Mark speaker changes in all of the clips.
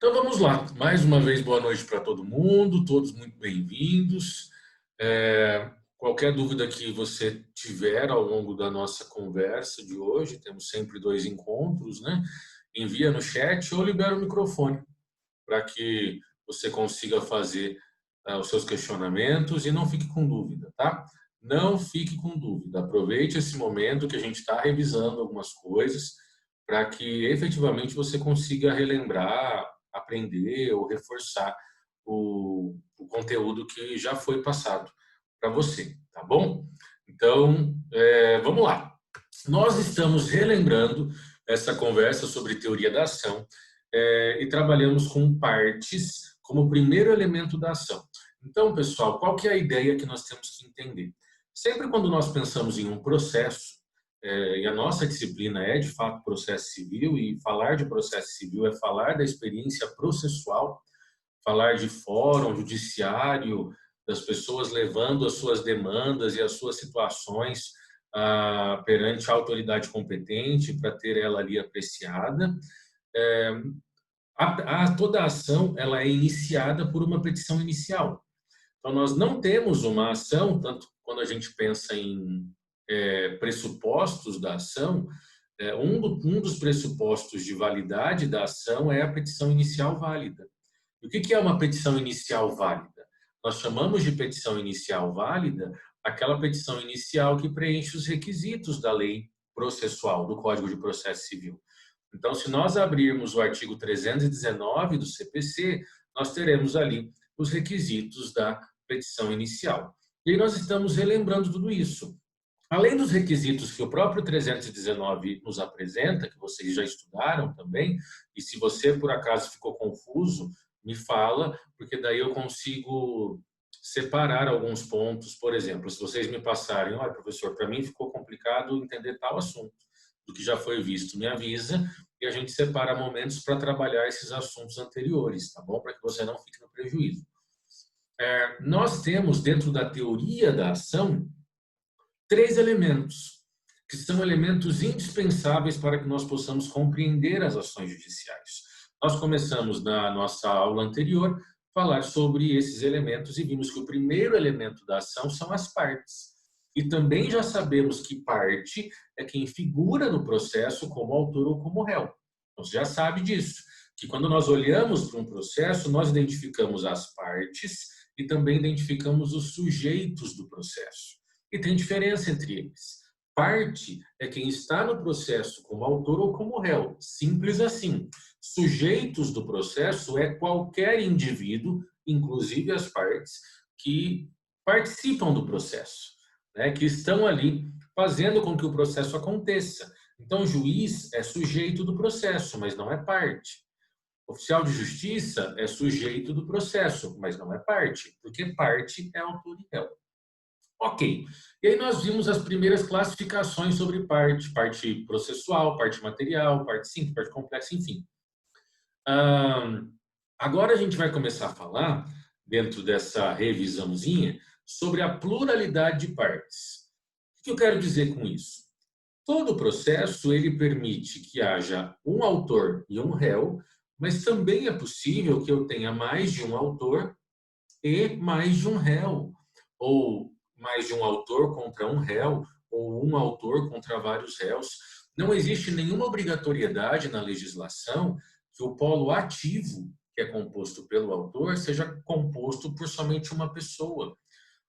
Speaker 1: Então vamos lá. Mais uma vez, boa noite para todo mundo, todos muito bem-vindos. Qualquer dúvida que você tiver ao longo da nossa conversa de hoje, temos sempre dois encontros, né? Envia no chat ou libera o microfone para que você consiga fazer os seus questionamentos e não fique com dúvida, tá? Não fique com dúvida. Aproveite esse momento que a gente está revisando algumas coisas para que efetivamente você consiga relembrar, aprender ou reforçar o conteúdo que já foi passado para você, tá bom? Então, vamos lá. Nós estamos relembrando essa conversa sobre teoria da ação e trabalhamos com partes como primeiro elemento da ação. Então, pessoal, qual que é a ideia que nós temos que entender? Sempre quando nós pensamos em um processo, e a nossa disciplina é de fato processo civil, e falar de processo civil é falar da experiência processual, falar de fórum judiciário, das pessoas levando as suas demandas e as suas situações perante a autoridade competente para ter ela ali apreciada. Toda a ação ela é iniciada por uma petição inicial. Então, nós não temos uma ação, tanto quando a gente pensa em pressupostos da ação, um dos pressupostos de validade da ação é a petição inicial válida. E o que é uma petição inicial válida? Nós chamamos de petição inicial válida aquela petição inicial que preenche os requisitos da lei processual, do Código de Processo Civil. Então, se nós abrirmos o artigo 319 do CPC, nós teremos ali os requisitos da petição inicial. E aí nós estamos relembrando tudo isso. Além dos requisitos que o próprio 319 nos apresenta, que vocês já estudaram também, e se você por acaso ficou confuso, me fala, porque daí eu consigo separar alguns pontos. Por exemplo, se vocês me passarem, olha, professor, para mim ficou complicado entender tal assunto, do que já foi visto, me avisa, e a gente separa momentos para trabalhar esses assuntos anteriores, tá bom? Para que você não fique no prejuízo. Nós temos, dentro da teoria da ação, três elementos, que são elementos indispensáveis para que nós possamos compreender as ações judiciais. Nós começamos na nossa aula anterior a falar sobre esses elementos e vimos que o primeiro elemento da ação são as partes. E também já sabemos que parte é quem figura no processo como autor ou como réu. Então, você já sabe disso, que quando nós olhamos para um processo, nós identificamos as partes e também identificamos os sujeitos do processo. E tem diferença entre eles. Parte é quem está no processo como autor ou como réu. Simples assim. Sujeitos do processo é qualquer indivíduo, inclusive as partes, que participam do processo, né, que estão ali fazendo com que o processo aconteça. Então, o juiz é sujeito do processo, mas não é parte. Oficial de justiça é sujeito do processo, mas não é parte, porque parte é autor e réu. Ok. E aí nós vimos as primeiras classificações sobre parte processual, parte material, parte simples, parte complexa, enfim. Agora a gente vai começar a falar, dentro dessa revisãozinha, sobre a pluralidade de partes. O que eu quero dizer com isso? Todo processo ele permite que haja um autor e um réu, mas também é possível que eu tenha mais de um autor e mais de um réu, ou mais de um autor contra um réu, ou um autor contra vários réus. Não existe nenhuma obrigatoriedade na legislação que o polo ativo, que é composto pelo autor, seja composto por somente uma pessoa,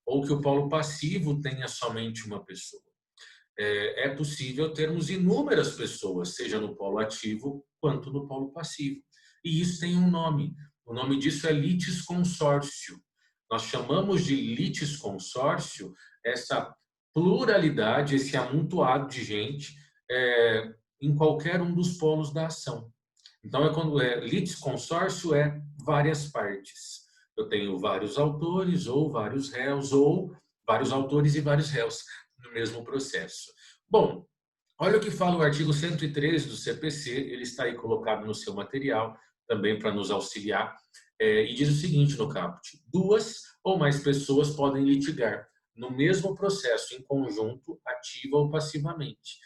Speaker 1: ou que o polo passivo tenha somente uma pessoa. É possível termos inúmeras pessoas, seja no polo ativo quanto no polo passivo. E isso tem um nome. O nome disso é litisconsórcio. Nós chamamos de litisconsórcio essa pluralidade, esse amontoado de gente em qualquer um dos polos da ação. Então, quando litisconsórcio é várias partes. Eu tenho vários autores ou vários réus, ou vários autores e vários réus no mesmo processo. Bom, olha o que fala o artigo 113 do CPC, ele está aí colocado no seu material, também para nos auxiliar, e diz o seguinte no caput: duas ou mais pessoas podem litigar no mesmo processo, em conjunto, ativa ou passivamente.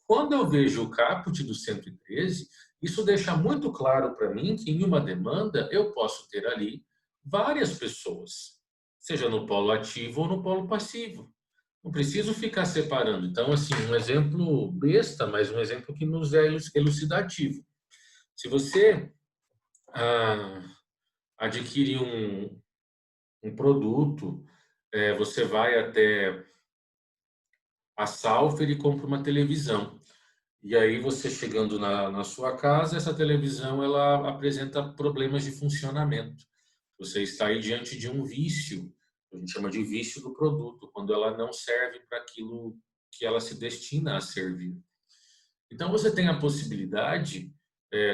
Speaker 1: Quando eu vejo o caput do 113, Isso deixa muito claro para mim que em uma demanda eu posso ter ali várias pessoas, seja no polo ativo ou no polo passivo. Não preciso ficar separando. Então, assim, um exemplo besta, mas um exemplo que nos é elucidativo. Se você ah, adquire um produto, você vai até a Salfer e compra uma televisão. E aí você chegando na sua casa, essa televisão ela apresenta problemas de funcionamento. Você está aí diante de um vício, a gente chama de vício do produto, quando ela não serve para aquilo que ela se destina a servir. Então você tem a possibilidade,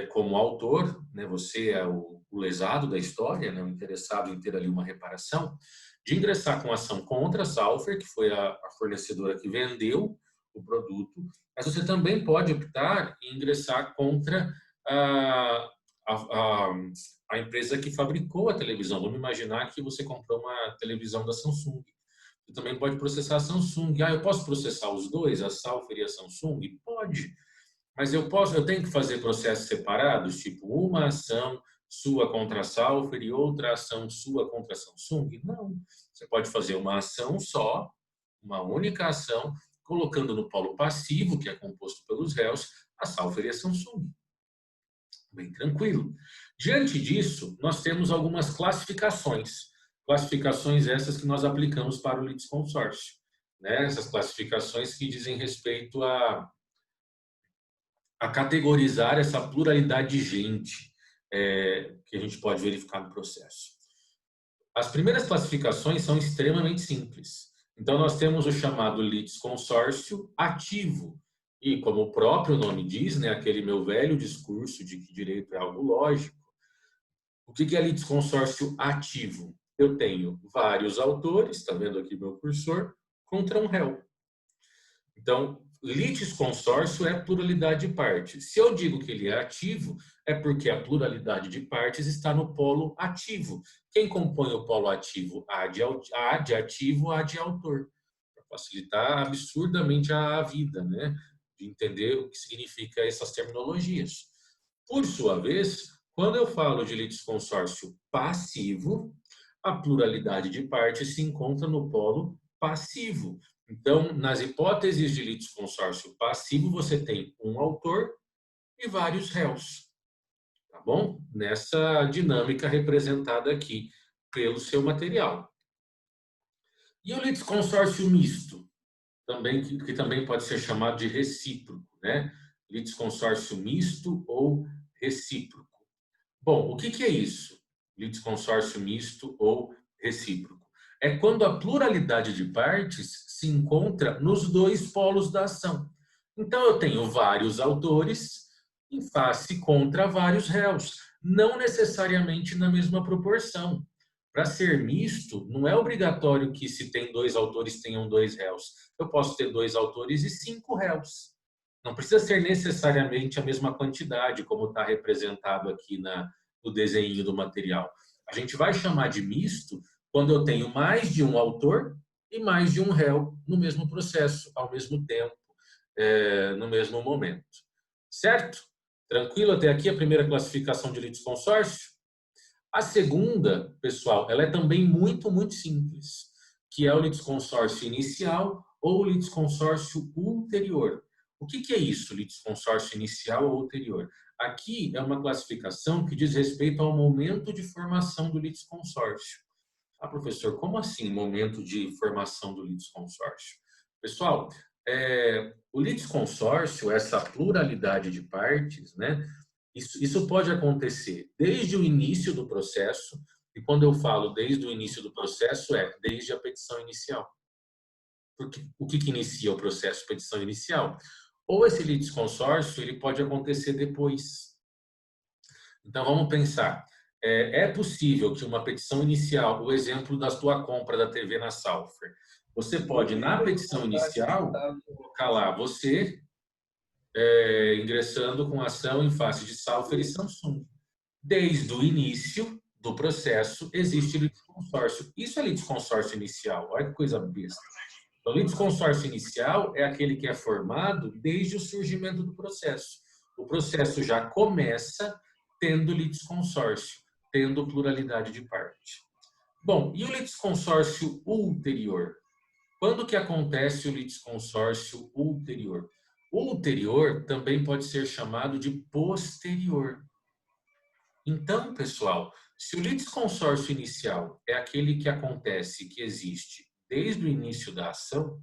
Speaker 1: como autor, né, você é o lesado da história, né, o interessado em ter ali uma reparação, de ingressar com ação contra a Salfer, que foi a fornecedora que vendeu o produto, mas você também pode optar em ingressar contra a, a, a, a empresa que fabricou a televisão. Vamos imaginar que você comprou uma televisão da Samsung. Você também pode processar a Samsung. Ah, eu posso processar os dois, a Salfer e a Samsung? Pode. Mas eu tenho que fazer processos separados, tipo uma ação sua contra a Salfer e outra ação sua contra a Samsung? Não. Você pode fazer uma ação só, uma única ação, colocando no polo passivo, que é composto pelos réus, a Salfer e a Samsung. Bem tranquilo. Diante disso, nós temos algumas classificações. Classificações essas que nós aplicamos para o litisconsórcio. Né? Essas classificações que dizem respeito a categorizar essa pluralidade de gente que a gente pode verificar no processo. As primeiras classificações são extremamente simples. Então, nós temos o chamado litisconsórcio ativo. E, como o próprio nome diz, né, aquele meu velho discurso de que direito é algo lógico, o que é litisconsórcio ativo? Eu tenho vários autores, está vendo aqui meu cursor, contra um réu. Então, litisconsórcio é pluralidade de partes. Se eu digo que ele é ativo, é porque a pluralidade de partes está no polo ativo. Quem compõe o polo ativo? A de ativo, A de autor. Para facilitar absurdamente a vida, né? De entender o que significa essas terminologias. Por sua vez, quando eu falo de litisconsórcio passivo, a pluralidade de partes se encontra no polo passivo. Então, nas hipóteses de litisconsórcio passivo, você tem um autor e vários réus, tá bom? Nessa dinâmica representada aqui pelo seu material. E o litisconsórcio misto, também, que também pode ser chamado de recíproco, né? Litisconsórcio misto ou recíproco. Bom, o que é isso? Litisconsórcio misto ou recíproco. É quando a pluralidade de partes se encontra nos dois polos da ação. Então, eu tenho vários autores em face contra vários réus, não necessariamente na mesma proporção. Para ser misto, não é obrigatório que se tem dois autores tenham dois réus. Eu posso ter dois autores e 5 réus. Não precisa ser necessariamente a mesma quantidade, como está representado aqui no desenho do material. A gente vai chamar de misto quando eu tenho mais de um autor e mais de um réu no mesmo processo, ao mesmo tempo, no mesmo momento. Certo? Tranquilo até aqui a primeira classificação de litisconsórcio? A segunda, pessoal, ela é também muito simples, que é o litisconsórcio inicial ou litisconsórcio ulterior. O que é isso, litisconsórcio inicial ou ulterior? Aqui é uma classificação que diz respeito ao momento de formação do litisconsórcio. Ah, professor, como assim momento de formação do litisconsórcio? Pessoal, o litisconsórcio, essa pluralidade de partes, né? Isso pode acontecer desde o início do processo, e quando eu falo desde o início do processo, desde a petição inicial. Porque, o que inicia o processo? Petição inicial. Ou esse litisconsórcio, ele pode acontecer depois. Então, vamos pensar. É possível que uma petição inicial, o exemplo da sua compra da TV na Salfer, você pode, na petição inicial, colocar lá, você ingressando com ação em face de Salfer e Samsung. Desde o início do processo, existe litisconsórcio. Isso é litisconsórcio inicial. Olha que coisa besta. O litisconsórcio inicial é aquele que é formado desde o surgimento do processo. O processo já começa tendo litisconsórcio, tendo pluralidade de parte. Bom, e o litisconsórcio ulterior? Quando que acontece o litisconsórcio ulterior? O ulterior também pode ser chamado de posterior. Então, pessoal, se o litisconsórcio inicial é aquele que acontece, que existe desde o início da ação,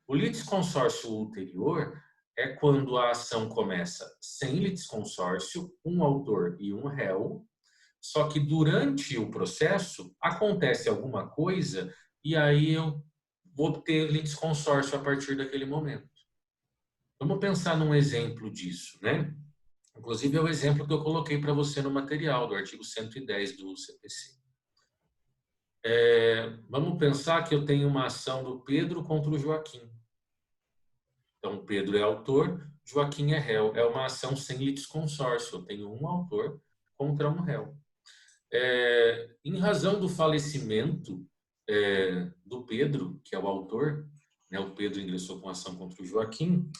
Speaker 1: o litisconsórcio ulterior é quando a ação começa sem litisconsórcio, um autor e um réu, só que durante o processo acontece alguma coisa e aí eu vou ter litisconsórcio a partir daquele momento. Vamos pensar num exemplo disso, né? Inclusive é o exemplo que eu coloquei para você no material do artigo 110 do CPC. Vamos pensar que eu tenho uma ação do Pedro contra o Joaquim. Então, Pedro é autor, Joaquim é réu. É uma ação sem litisconsórcio. Eu tenho um autor contra um réu. Em razão do falecimento do Pedro, que é o autor, né, o Pedro ingressou com ação contra o Joaquim,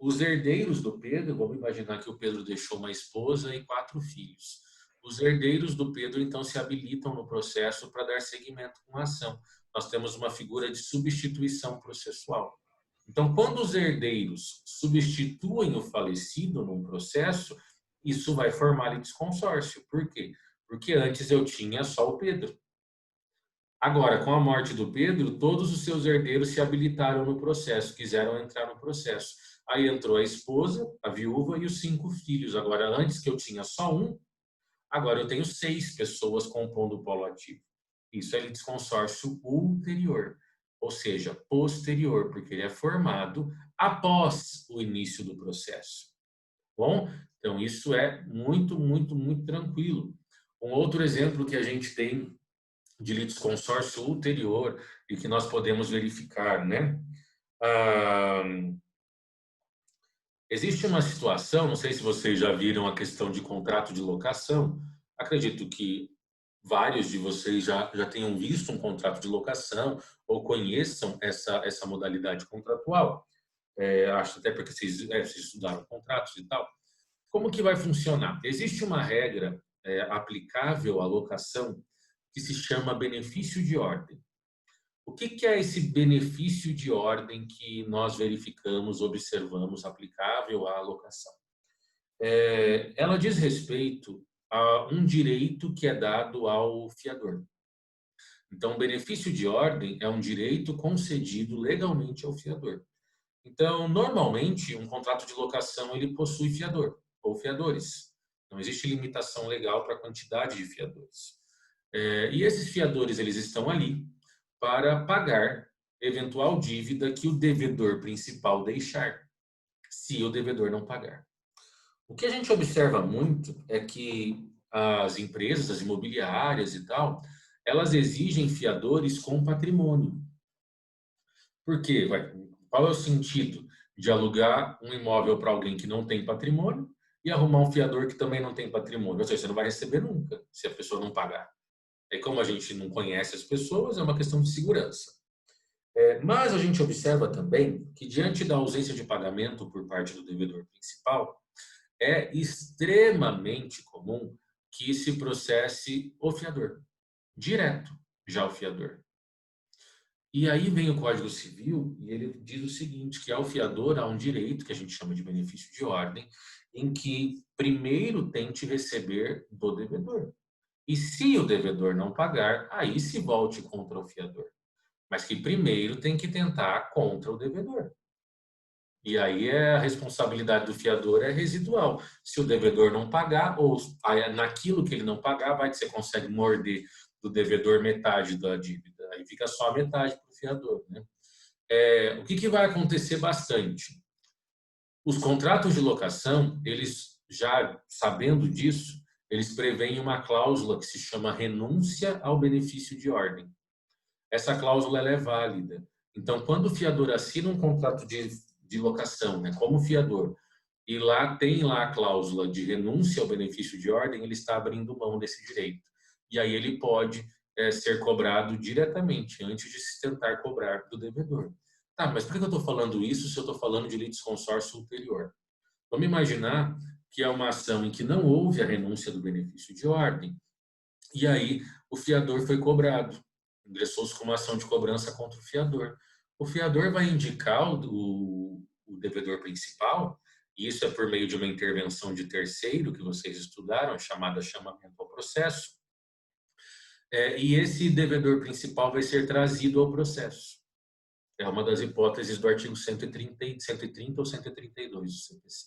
Speaker 1: os herdeiros do Pedro, vamos imaginar que o Pedro deixou uma esposa e 4 filhos. Os herdeiros do Pedro, então, se habilitam no processo para dar seguimento com a ação. Nós temos uma figura de substituição processual. Então, quando os herdeiros substituem o falecido num processo, isso vai formar litisconsórcio. Por quê? Porque antes eu tinha só o Pedro. Agora, com a morte do Pedro, todos os seus herdeiros se habilitaram no processo, quiseram entrar no processo. Aí entrou a esposa, a viúva e os 5 filhos. Agora, antes que eu tinha só um, agora eu tenho 6 pessoas compondo o polo ativo. Isso é litisconsórcio ulterior, ou seja, posterior, porque ele é formado após o início do processo. Bom, então isso é muito, muito, muito tranquilo. Um outro exemplo que a gente tem de litisconsórcio ulterior e que nós podemos verificar, né? Existe uma situação, não sei se vocês já viram a questão de contrato de locação, acredito que vários de vocês já tenham visto um contrato de locação ou conheçam essa modalidade contratual. Acho até porque vocês estudaram contratos e tal. Como que vai funcionar? Existe uma regra aplicável à locação que se chama benefício de ordem. O que é esse benefício de ordem que nós verificamos, observamos aplicável à locação? Ela diz respeito a um direito que é dado ao fiador. Então, o benefício de ordem é um direito concedido legalmente ao fiador. Então, normalmente, um contrato de locação ele possui fiador ou fiadores. Não existe limitação legal para a quantidade de fiadores. E esses fiadores eles estão ali para pagar eventual dívida que o devedor principal deixar, se o devedor não pagar. O que a gente observa muito é que as empresas, as imobiliárias e tal, elas exigem fiadores com patrimônio. Por quê? Qual é o sentido de alugar um imóvel para alguém que não tem patrimônio e arrumar um fiador que também não tem patrimônio? Ou seja, você não vai receber nunca se a pessoa não pagar. Como a gente não conhece as pessoas, é uma questão de segurança. Mas a gente observa também que, diante da ausência de pagamento por parte do devedor principal, é extremamente comum que se processe o fiador, direto já o fiador. E aí vem o Código Civil e ele diz o seguinte, que ao fiador há um direito, que a gente chama de benefício de ordem, em que primeiro tente receber do devedor. E se o devedor não pagar, aí se volte contra o fiador. Mas que primeiro tem que tentar contra o devedor. E aí a responsabilidade do fiador é residual. Se o devedor não pagar, ou naquilo que ele não pagar, vai que você consegue morder do devedor metade da dívida. Aí fica só a metade para o fiador. Né? O que vai acontecer bastante? Os contratos de locação, eles já sabendo disso, eles preveem uma cláusula que se chama renúncia ao benefício de ordem. Essa cláusula ela é válida. Então, quando o fiador assina um contrato de locação, né, como fiador, e lá tem lá a cláusula de renúncia ao benefício de ordem, ele está abrindo mão desse direito. E aí ele pode ser cobrado diretamente, antes de se tentar cobrar do devedor. Tá, mas por que eu estou falando isso se eu estou falando de litisconsórcio ulterior? Vamos imaginar que é uma ação em que não houve a renúncia do benefício de ordem, e aí o fiador foi cobrado, ingressou-se com uma ação de cobrança contra o fiador. O fiador vai indicar o devedor principal, e isso é por meio de uma intervenção de terceiro que vocês estudaram, chamada chamamento ao processo, e esse devedor principal vai ser trazido ao processo. É uma das hipóteses do artigo 130 ou 132 do CPC.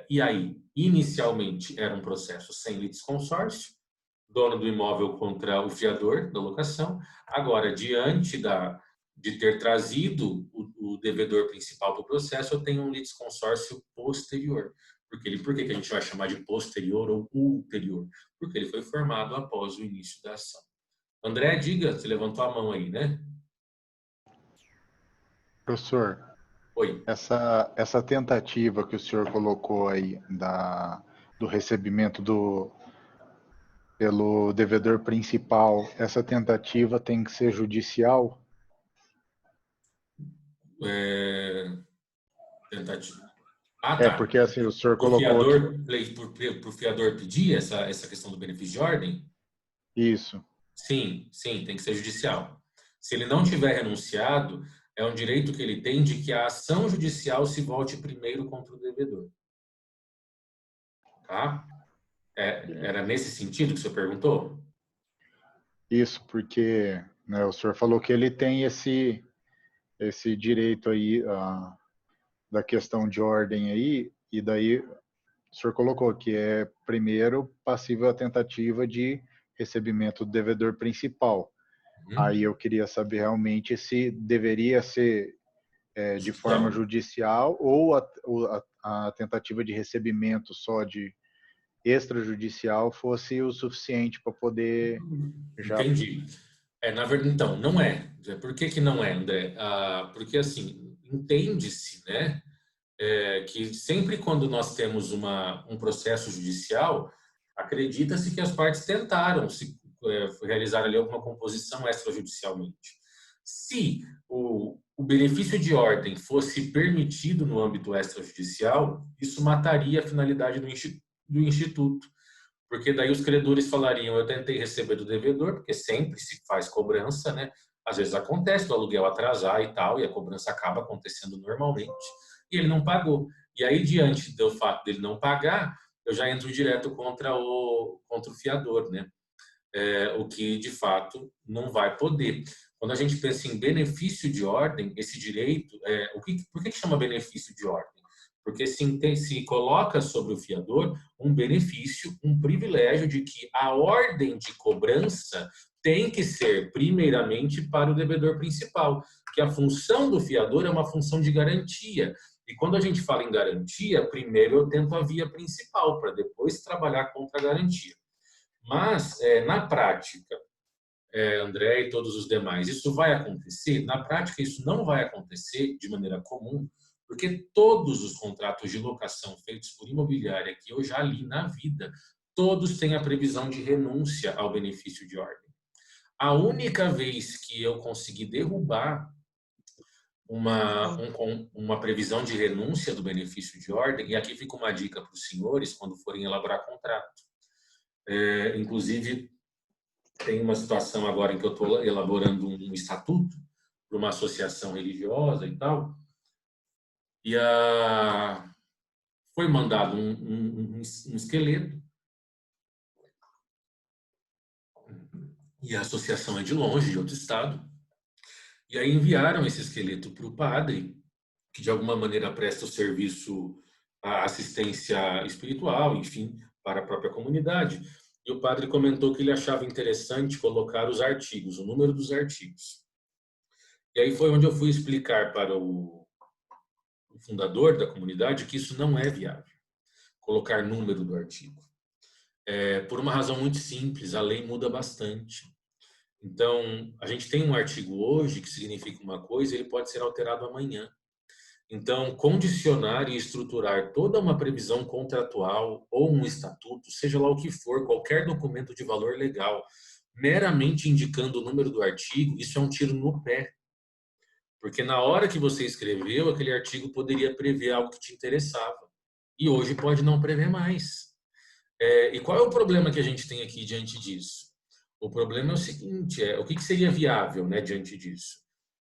Speaker 1: E aí, inicialmente, era um processo sem litisconsórcio, dono do imóvel contra o fiador da locação. Agora, diante de ter trazido o devedor principal para o processo, eu tenho um litisconsórcio posterior. Por que a gente vai chamar de posterior ou ulterior? Porque ele foi formado após o início da ação. André, diga, você levantou a mão aí, né?
Speaker 2: Professor,
Speaker 1: Oi.
Speaker 2: essa tentativa que o senhor colocou aí do recebimento pelo devedor principal, essa tentativa tem que ser judicial?
Speaker 1: Tentativa. Ah, tá.
Speaker 2: Porque assim, o senhor
Speaker 1: Para o
Speaker 2: colocou que...
Speaker 1: fiador pedir essa questão do benefício de ordem?
Speaker 2: Isso.
Speaker 1: Sim, sim, tem que ser judicial. Se ele não tiver renunciado, é um direito que ele tem de que a ação judicial se volte primeiro contra o devedor. Tá? Era nesse sentido que você perguntou?
Speaker 2: Isso, porque, né, o senhor falou que ele tem esse direito aí da questão de ordem aí, e daí o senhor colocou que é primeiro passível a tentativa de recebimento do devedor principal. Aí eu queria saber realmente se deveria ser de forma
Speaker 1: Não.
Speaker 2: judicial ou a tentativa de recebimento só de extrajudicial fosse o suficiente para poder já...
Speaker 1: Entendi. Na verdade, então, não é. Por que não é, André? Porque, assim, entende-se, né, que sempre quando nós temos um processo judicial, acredita-se que as partes tentaram realizar ali alguma composição extrajudicialmente. Se o benefício de ordem fosse permitido no âmbito extrajudicial, isso mataria a finalidade do instituto, porque daí os credores falariam: eu tentei receber do devedor, porque sempre se faz cobrança, né? Às vezes acontece do aluguel atrasar e tal, e a cobrança acaba acontecendo normalmente, e ele não pagou. E aí, diante do fato dele não pagar, eu já entro direto contra o fiador, né? O que, de fato, não vai poder. Quando a gente pensa em benefício de ordem, esse direito, por que chama benefício de ordem? Porque se coloca sobre o fiador um benefício, um privilégio de que a ordem de cobrança tem que ser primeiramente para o devedor principal, que a função do fiador é uma função de garantia. E quando a gente fala em garantia, primeiro eu tento a via principal, para depois trabalhar contra a garantia. Mas, na prática, André e todos os demais, isso vai acontecer? Na prática, isso não vai acontecer de maneira comum, porque todos os contratos de locação feitos por imobiliária que eu já li na vida, todos têm a previsão de renúncia ao benefício de ordem. A única vez que eu consegui derrubar uma previsão de renúncia do benefício de ordem, e aqui fica uma dica para os senhores quando forem elaborar contrato. Inclusive, tem uma situação agora em que eu estou elaborando um estatuto para uma associação religiosa e tal, e foi mandado um esqueleto, e a associação é de longe, de outro estado, e aí enviaram esse esqueleto para o padre, que de alguma maneira presta o serviço, a assistência espiritual, enfim, para a própria comunidade. E o padre comentou que ele achava interessante colocar os artigos, o número dos artigos. E aí foi onde eu fui explicar para o fundador da comunidade que isso não é viável, colocar número do artigo. Por uma razão muito simples, a lei muda bastante. Então, a gente tem um artigo hoje que significa uma coisa, ele pode ser alterado amanhã. Então, condicionar e estruturar toda uma previsão contratual ou um estatuto, seja lá o que for, qualquer documento de valor legal, meramente indicando o número do artigo, isso é um tiro no pé. Porque na hora que você escreveu, aquele artigo poderia prever algo que te interessava. E hoje pode não prever mais. E qual é o problema que a gente tem aqui diante disso? O problema é o seguinte, o que seria viável, né, diante disso?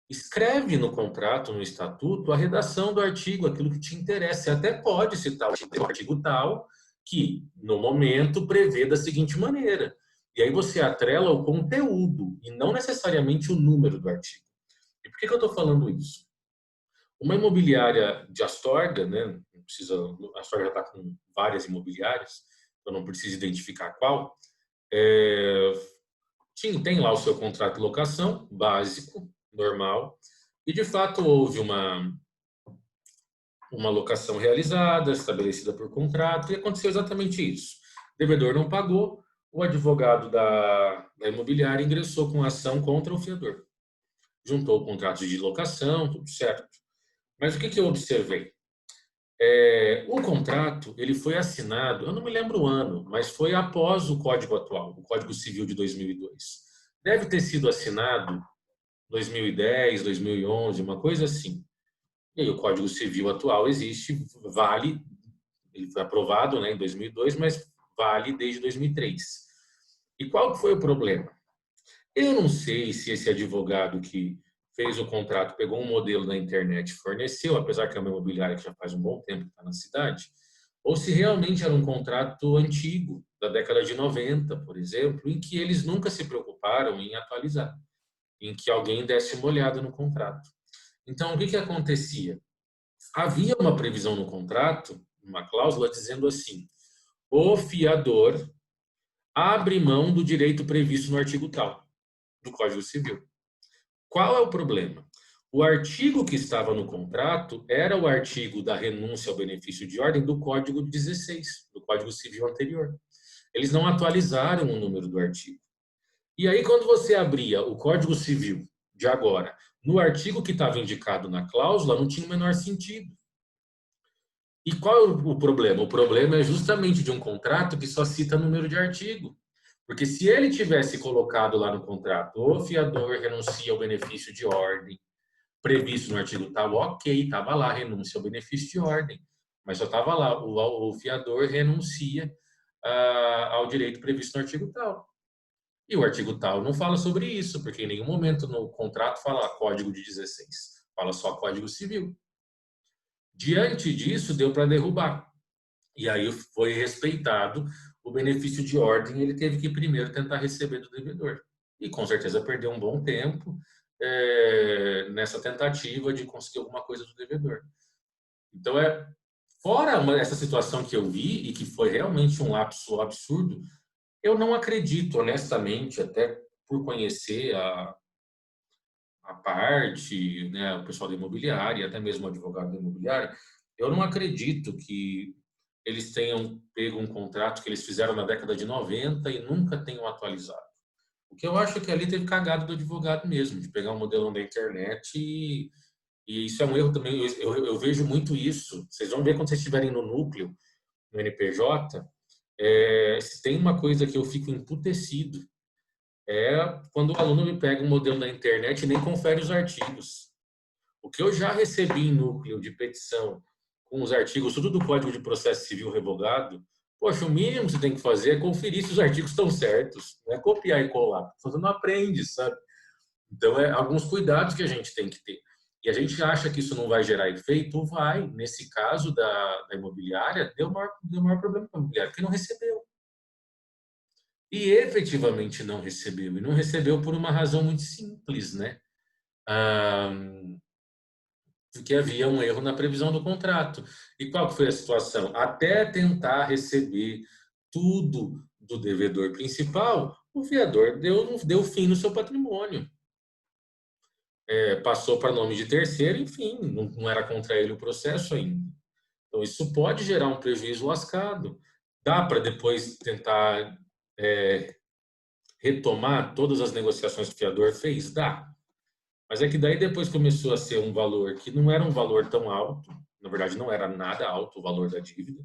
Speaker 1: Escreve no contrato, no estatuto, a redação do artigo, aquilo que te interessa. Você até pode citar o artigo tal, que, no momento, prevê da seguinte maneira. E aí você atrela o conteúdo, e não necessariamente o número do artigo. E por que eu estou falando isso? Uma imobiliária de Astorga, né, não precisa, a Astorga já está com várias imobiliárias, eu não preciso identificar qual, tem lá o seu contrato de locação, básico, normal, e de fato houve uma locação realizada, estabelecida por contrato, e aconteceu exatamente isso. O devedor não pagou, o advogado da imobiliária ingressou com ação contra o fiador. Juntou o contrato de locação, tudo certo. Mas o que eu observei? O contrato ele foi assinado, eu não me lembro o ano, mas foi após o Código atual, o Código Civil de 2002. Deve ter sido assinado 2010, 2011, uma coisa assim. E aí o Código Civil atual existe, vale, ele foi aprovado, né, em 2002, mas vale desde 2003. E qual foi o problema? Eu não sei se esse advogado que fez o contrato, pegou um modelo na internet e forneceu, apesar que é uma imobiliária que já faz um bom tempo que está na cidade, ou se realmente era um contrato antigo, da década de 90, por exemplo, em que eles nunca se preocuparam em atualizar, em que alguém desse uma olhada no contrato. Então, o que acontecia? Havia uma previsão no contrato, uma cláusula dizendo assim: o fiador abre mão do direito previsto no artigo tal do Código Civil. Qual é o problema? O artigo que estava no contrato era o artigo da renúncia ao benefício de ordem do Código 16, do Código Civil anterior. Eles não atualizaram o número do artigo. E aí, quando você abria o Código Civil de agora, no artigo que estava indicado na cláusula, não tinha o menor sentido. E qual é o problema? O problema é justamente de um contrato que só cita número de artigo. Porque se ele tivesse colocado lá no contrato, o fiador renuncia ao benefício de ordem, previsto no artigo tal, ok, estava lá, renúncia ao benefício de ordem. Mas só estava lá, o fiador renuncia ao direito previsto no artigo tal. E o artigo tal não fala sobre isso, porque em nenhum momento no contrato fala Código de 16, fala só Código Civil. Diante disso, deu para derrubar. E aí foi respeitado o benefício de ordem, ele teve que primeiro tentar receber do devedor. E com certeza perdeu um bom tempo nessa tentativa de conseguir alguma coisa do devedor. Então, fora essa situação que eu vi, e que foi realmente um lapso absurdo, eu não acredito, honestamente, até por conhecer a parte, né, o pessoal da imobiliária, até mesmo o advogado da imobiliária, eu não acredito que eles tenham pego um contrato que eles fizeram na década de 90 e nunca tenham atualizado. O que eu acho é que ali teve cagado do advogado mesmo, de pegar um modelão da internet e isso é um erro também. Eu vejo muito isso. Vocês vão ver quando vocês estiverem no núcleo, no NPJ, se tem uma coisa que eu fico emputecido, quando o aluno me pega um modelo da internet e nem confere os artigos. O que eu já recebi em núcleo de petição com os artigos, tudo do Código de Processo Civil revogado, poxa, o mínimo que você tem que fazer é conferir se os artigos estão certos, não é copiar e colar, você não aprende, sabe? Então, alguns cuidados que a gente tem que ter. E a gente acha que isso não vai gerar efeito, vai. Nesse caso da imobiliária, deu maior problema para a imobiliária, porque não recebeu. E efetivamente não recebeu. E não recebeu por uma razão muito simples, né? Porque havia um erro na previsão do contrato. E qual que foi a situação? Até tentar receber tudo do devedor principal, o fiador deu fim no seu patrimônio. Passou para nome de terceiro, enfim, não era contra ele o processo ainda. Então, isso pode gerar um prejuízo lascado. Dá para depois tentar retomar todas as negociações que o fiador fez? Dá. Mas é que daí depois começou a ser um valor que não era um valor tão alto, na verdade não era nada alto o valor da dívida,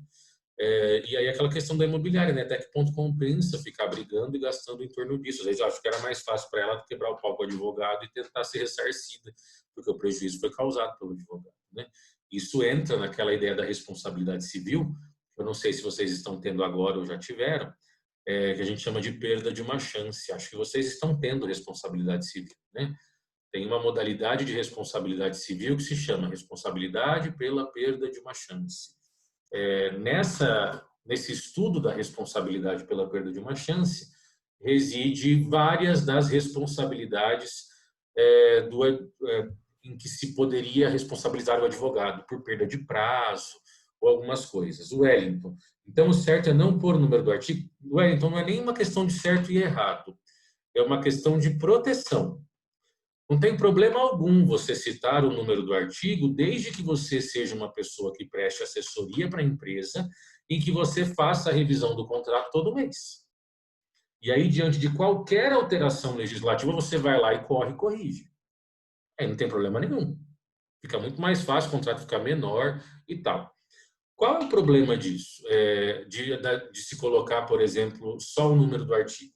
Speaker 1: e aí aquela questão da imobiliária, né? Até que ponto compensa ficar brigando e gastando em torno disso. Às vezes eu acho que era mais fácil para ela quebrar o pau com o advogado e tentar ser ressarcida, porque o prejuízo foi causado pelo advogado, né? Isso entra naquela ideia da responsabilidade civil, eu não sei se vocês estão tendo agora ou já tiveram, que a gente chama de perda de uma chance. Acho que vocês estão tendo responsabilidade civil, né? Tem uma modalidade de responsabilidade civil que se chama responsabilidade pela perda de uma chance. Nesse estudo da responsabilidade pela perda de uma chance, reside várias das responsabilidades em que se poderia responsabilizar o advogado por perda de prazo ou algumas coisas. Wellington. Então, o certo é não pôr o número do artigo. Wellington, não é nem uma questão de certo e errado. É uma questão de proteção. Não tem problema algum você citar o número do artigo, desde que você seja uma pessoa que preste assessoria para a empresa e que você faça a revisão do contrato todo mês. E aí, diante de qualquer alteração legislativa, você vai lá e corrige. Aí não tem problema nenhum. Fica muito mais fácil, o contrato fica menor e tal. Qual é o problema disso? De se colocar, por exemplo, só o número do artigo?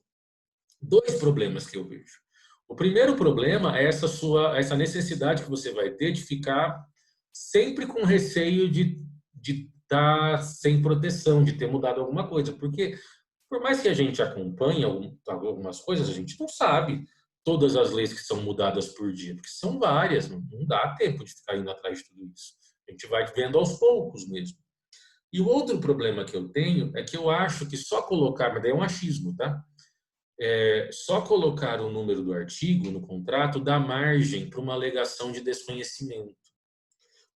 Speaker 1: Dois problemas que eu vejo. O primeiro problema é essa necessidade que você vai ter de ficar sempre com receio de estar sem proteção, de ter mudado alguma coisa. Porque, por mais que a gente acompanhe algumas coisas, a gente não sabe todas as leis que são mudadas por dia, porque são várias, não dá tempo de ficar indo atrás de tudo isso. A gente vai vendo aos poucos mesmo. E o outro problema que eu tenho é que eu acho que só colocar, mas daí é um achismo, tá? Só colocar o número do artigo no contrato dá margem para uma alegação de desconhecimento.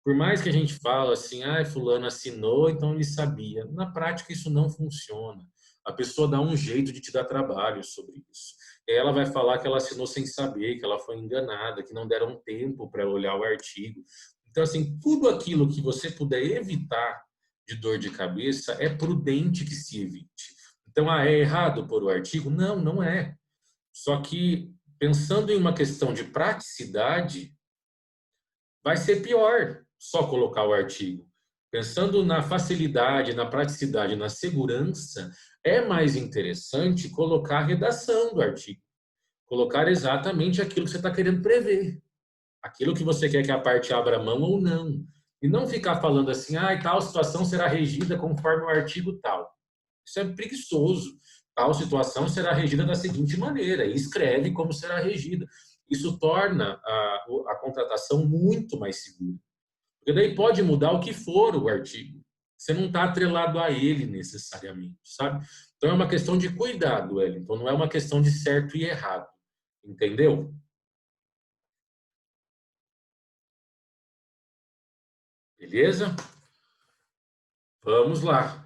Speaker 1: Por mais que a gente fala assim, fulano assinou, então ele sabia. Na prática isso não funciona. A pessoa dá um jeito de te dar trabalho sobre isso. E aí ela vai falar que ela assinou sem saber, que ela foi enganada, que não deram tempo para olhar o artigo. Então, assim, tudo aquilo que você puder evitar de dor de cabeça, é prudente que se evite. Então, é errado pôr o artigo? Não, não é. Só que, pensando em uma questão de praticidade, vai ser pior só colocar o artigo. Pensando na facilidade, na praticidade, na segurança, é mais interessante colocar a redação do artigo. Colocar exatamente aquilo que você está querendo prever. Aquilo que você quer que a parte abra mão ou não. E não ficar falando assim, tal situação será regida conforme o artigo tal. Isso é preguiçoso. Tal situação será regida da seguinte maneira, e escreve como será regida. Isso torna a contratação muito mais segura. Porque daí pode mudar o que for o artigo. Você não está atrelado a ele necessariamente, sabe? Então é uma questão de cuidado, Wellington, não é uma questão de certo e errado. Entendeu? Beleza? Vamos lá.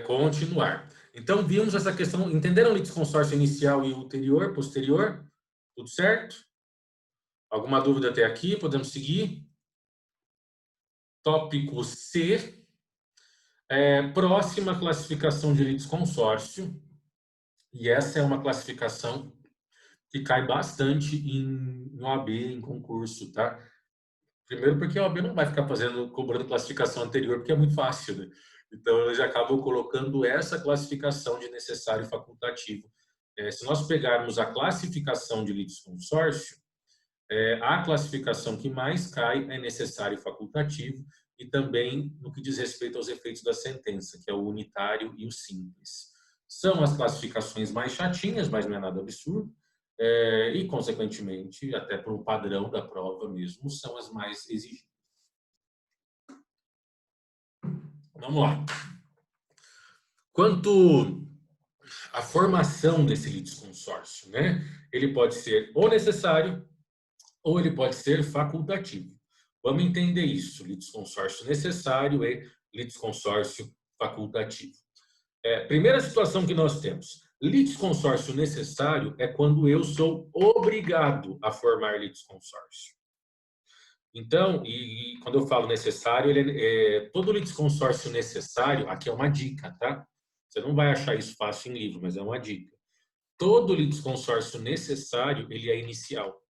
Speaker 1: Continuar. Então, vimos essa questão. Entenderam o litisconsórcio inicial e ulterior, posterior? Tudo certo? Alguma dúvida até aqui? Podemos seguir? Tópico C. Próxima classificação de litisconsórcio. E essa é uma classificação que cai bastante em OAB, em concurso, tá? Primeiro porque a OAB não vai ficar cobrando classificação anterior, porque é muito fácil, né? Então, eles acabam colocando essa classificação de necessário e facultativo. Se nós pegarmos a classificação de litisconsórcio, a classificação que mais cai é necessário e facultativo, e também no que diz respeito aos efeitos da sentença, que é o unitário e o simples. São as classificações mais chatinhas, mas não é nada absurdo, e, consequentemente, até por um padrão da prova mesmo, são as mais exigidas. Vamos lá. Quanto à formação desse litisconsórcio, né? Ele pode ser ou necessário ou ele pode ser facultativo. Vamos entender isso, litisconsórcio necessário e litisconsórcio facultativo. Primeira situação que nós temos, litisconsórcio necessário é quando eu sou obrigado a formar litisconsórcio. Então, e quando eu falo necessário, todo litisconsórcio necessário, aqui é uma dica, tá? Você não vai achar isso fácil em livro, mas é uma dica. Todo litisconsórcio necessário, ele é inicial,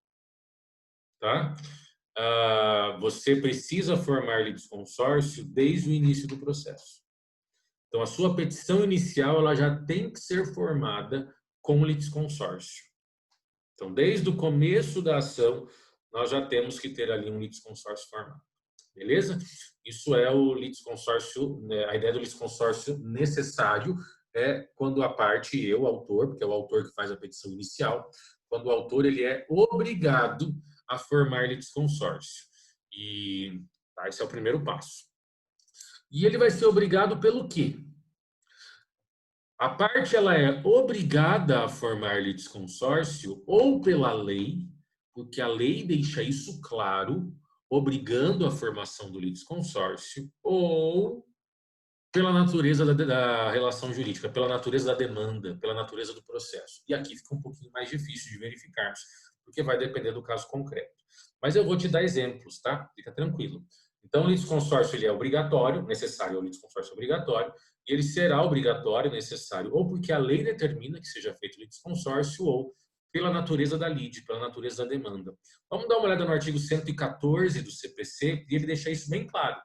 Speaker 1: tá? Você precisa formar litisconsórcio desde o início do processo. Então, a sua petição inicial ela já tem que ser formada com litisconsórcio. Então, desde o começo da ação, nós já temos que ter ali um litisconsórcio formado. beleza? Isso é o litisconsórcio, né? A ideia do litisconsórcio necessário é quando a parte, eu, autor, porque é o autor que faz a petição inicial, quando o autor ele é obrigado a formar litisconsórcio. E tá, esse é o primeiro passo. E ele vai ser obrigado pelo quê? A parte ela é obrigada a formar litisconsórcio ou pela lei, porque a lei deixa isso claro, obrigando a formação do litisconsórcio, ou pela natureza da relação jurídica, pela natureza da demanda, pela natureza do processo. E aqui fica um pouquinho mais difícil de verificarmos, porque vai depender do caso concreto. Mas eu vou te dar exemplos, tá? Fica tranquilo. Então, o litisconsórcio ele é obrigatório, necessário é o litisconsórcio obrigatório, e ele será obrigatório, necessário, ou porque a lei determina que seja feito o litisconsórcio, ou pela natureza da lide, pela natureza da demanda. Vamos dar uma olhada no artigo 114 do CPC, e ele deixa isso bem claro.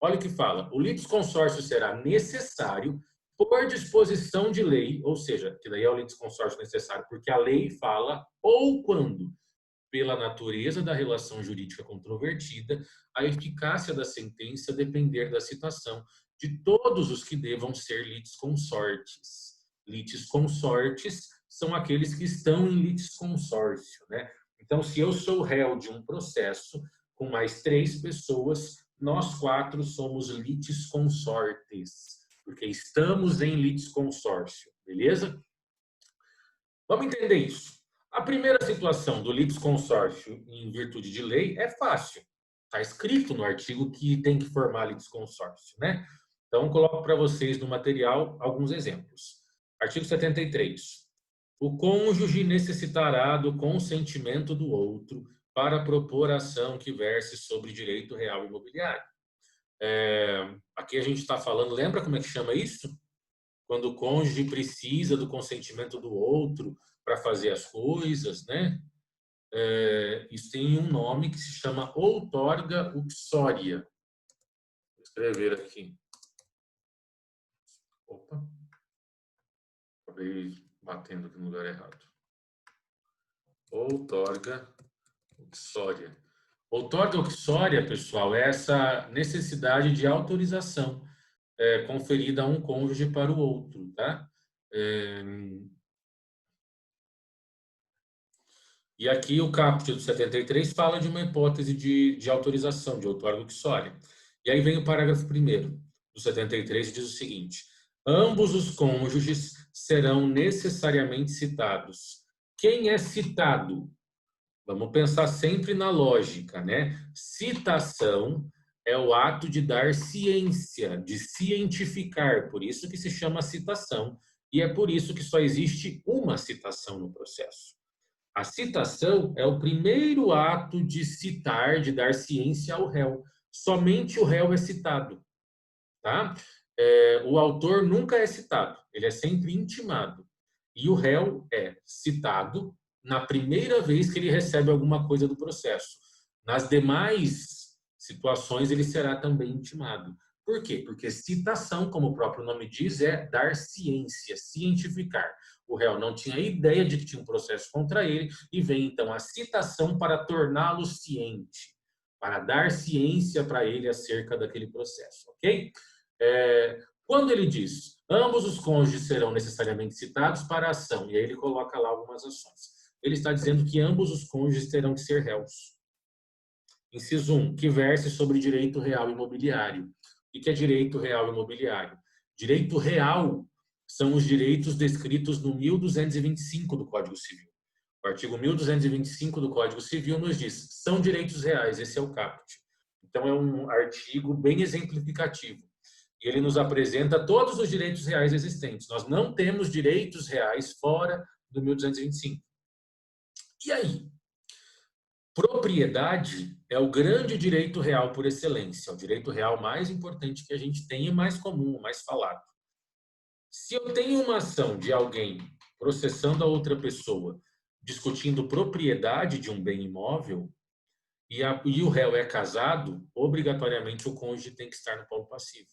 Speaker 1: Olha o que fala. O litisconsórcio será necessário por disposição de lei, ou seja, que daí é o litisconsórcio necessário, porque a lei fala, ou quando, pela natureza da relação jurídica controvertida, a eficácia da sentença depender da citação de todos os que devam ser litisconsortes. Litisconsortes são aqueles que estão em litisconsórcio, né? Então, se eu sou réu de um processo com mais 3 pessoas, nós 4 somos litisconsortes, porque estamos em litisconsórcio, beleza? Vamos entender isso. A primeira situação do litisconsórcio em virtude de lei é fácil. Está escrito no artigo que tem que formar litisconsórcio, né? Então, coloco para vocês no material alguns exemplos. Artigo 73. O cônjuge necessitará do consentimento do outro para propor ação que verse sobre direito real imobiliário. Aqui a gente está falando, lembra como é que chama isso? Quando o cônjuge precisa do consentimento do outro para fazer as coisas, né? Isso tem um nome que se chama outorga uxória. Vou escrever aqui. Opa, acabei batendo aqui no lugar errado. Outorga uxória. Outorga uxória, pessoal, é essa necessidade de autorização conferida a um cônjuge para o outro, tá? E aqui o caput do 73 fala de uma hipótese de autorização, de outorga uxória. E aí vem o parágrafo 1º do 73 e diz o seguinte: ambos os cônjuges serão necessariamente citados. Quem é citado? Vamos pensar sempre na lógica, né? Citação é o ato de dar ciência, de cientificar, por isso que se chama citação, e é por isso que só existe uma citação no processo. A citação é o primeiro ato de citar, de dar ciência ao réu. Somente o réu é citado, tá? O autor nunca é citado, ele é sempre intimado. E o réu é citado na primeira vez que ele recebe alguma coisa do processo. Nas demais situações, ele será também intimado. Por quê? Porque citação, como o próprio nome diz, é dar ciência, cientificar. O réu não tinha ideia de que tinha um processo contra ele e vem então a citação para torná-lo ciente, para dar ciência para ele acerca daquele processo, ok? Quando ele diz ambos os cônjuges serão necessariamente citados para a ação, e aí ele coloca lá algumas ações, ele está dizendo que ambos os cônjuges terão que ser réus. Inciso 1, que verse sobre direito real imobiliário. O que é direito real imobiliário? Direito real são os direitos descritos no 1225 do Código Civil. O artigo 1225 do Código Civil nos diz, são direitos reais, esse é o caput. Então é um artigo bem exemplificativo. E ele nos apresenta todos os direitos reais existentes. Nós não temos direitos reais fora do 1225. E aí? Propriedade é o grande direito real por excelência, é o direito real mais importante que a gente tem e mais comum, mais falado. Se eu tenho uma ação de alguém processando a outra pessoa, discutindo propriedade de um bem imóvel, e o réu é casado, obrigatoriamente o cônjuge tem que estar no polo passivo.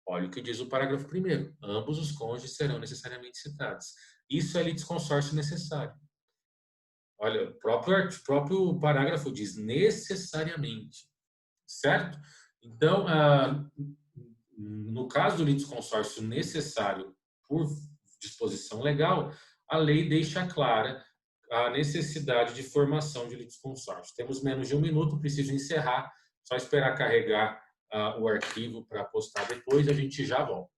Speaker 1: Olha o que diz o parágrafo 1º. Ambos os cônjuges serão necessariamente citados. Isso é litisconsórcio necessário. Olha, o próprio parágrafo diz necessariamente, certo? Então, no caso do litisconsórcio necessário por disposição legal, a lei deixa clara a necessidade de formação de litisconsórcio. Temos menos de 1 minuto, preciso encerrar, só esperar carregar o arquivo para postar depois, a gente já volta.